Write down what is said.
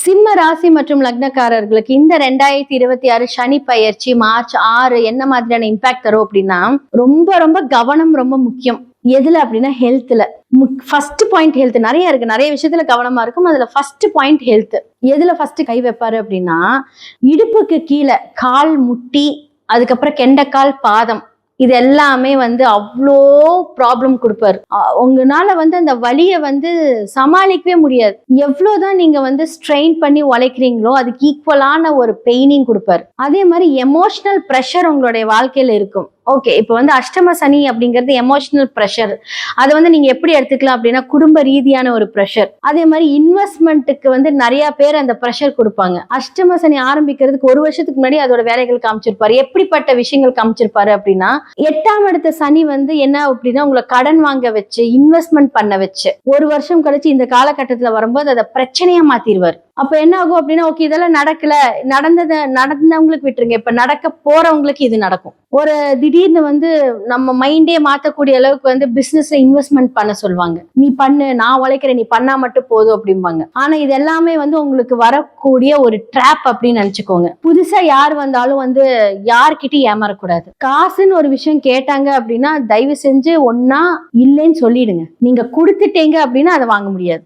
சிம்ம ராசி மற்றும் லக்னக்காரர்களுக்கு இந்த 2026 சனி பயிற்சி மார்ச் 6 என்ன மாதிரியான இம்பாக்ட் தரும் அப்படின்னா, ரொம்ப ரொம்ப கவனம் ரொம்ப முக்கியம். எதுல அப்படின்னா ஹெல்த்ல. First point health. நிறைய இருக்கு, நிறைய விஷயத்துல கவனமா இருக்கும். அதுல ஃபர்ஸ்ட் பாயிண்ட் ஹெல்த். எதுல ஃபர்ஸ்ட் கை வைப்பாரு அப்படின்னா, இடுப்புக்கு கீழே கால் முட்டி, அதுக்கப்புறம் கெண்டைக்கால் பாதம், இது எல்லாமே அவ்வளோ ப்ராப்ளம் கொடுப்பாரு. உங்களால அந்த வலியை சமாளிக்கவே முடியாது. எவ்வளவுதான் நீங்க ஸ்ட்ரெயின் பண்ணி உழைக்கிறீங்களோ அதுக்கு ஈக்குவலான ஒரு பெயினிங் கொடுப்பாரு. அதே மாதிரி எமோஷனல் ப்ரெஷர் உங்களுடைய வாழ்க்கையில இருக்கும். ஓகே, இப்போ அஷ்டம சனி அப்படிங்கிறது எமோஷனல் ப்ரெஷர். அதை நீங்க எப்படி எடுத்துக்கலாம் அப்படின்னா, குடும்ப ரீதியான ஒரு ப்ரெஷர். அதே மாதிரி இன்வெஸ்ட்மெண்ட்டுக்கு நிறைய பேர் அந்த ப்ரெஷர் கொடுப்பாங்க. அஷ்டம சனி ஆரம்பிக்கிறதுக்கு 1 வருஷத்துக்கு முன்னாடி அதோட வேலைகள் காமிச்சிருப்பாரு. எப்படிப்பட்ட விஷயங்கள் காமிச்சிருப்பாரு அப்படின்னா, 8ஆம் இடத்த சனி என்ன அப்படின்னா உங்களை கடன் வாங்க வச்சு இன்வெஸ்ட்மெண்ட் பண்ண வச்சு 1 வருஷம் கழிச்சு இந்த காலகட்டத்துல வரும்போது அதை பிரச்சனையா மாத்திடுவார். அப்ப என்ன ஆகும் அப்படின்னா, ஓகே இதெல்லாம் நடக்கல, நடந்தவங்களுக்கு விட்டுருங்க, இப்ப நடக்க போறவங்களுக்கு இது நடக்கும். ஒரு திடீர்னு நம்ம மைண்டே மாத்தக்கூடிய அளவுக்கு பிசினஸ்ல இன்வெஸ்ட்மெண்ட் பண்ண சொல்லுவாங்க. நீ பண்ணு, நான் உழைக்கிறேன், நீ பண்ணா மட்டும் போதும் அப்படிம்பாங்க. ஆனா இது எல்லாமே உங்களுக்கு வரக்கூடிய ஒரு ட்ராப் அப்படின்னு நினைச்சுக்கோங்க. புதுசா யார் வந்தாலும் யார்கிட்டயும் ஏமாறக்கூடாது. காசுன்னு ஒரு விஷயம் கேட்டாங்க அப்படின்னா தயவு செஞ்சு ஒன்னா இல்லைன்னு சொல்லிடுங்க. நீங்க கொடுத்துட்டீங்க அப்படின்னா அதை வாங்க முடியாது.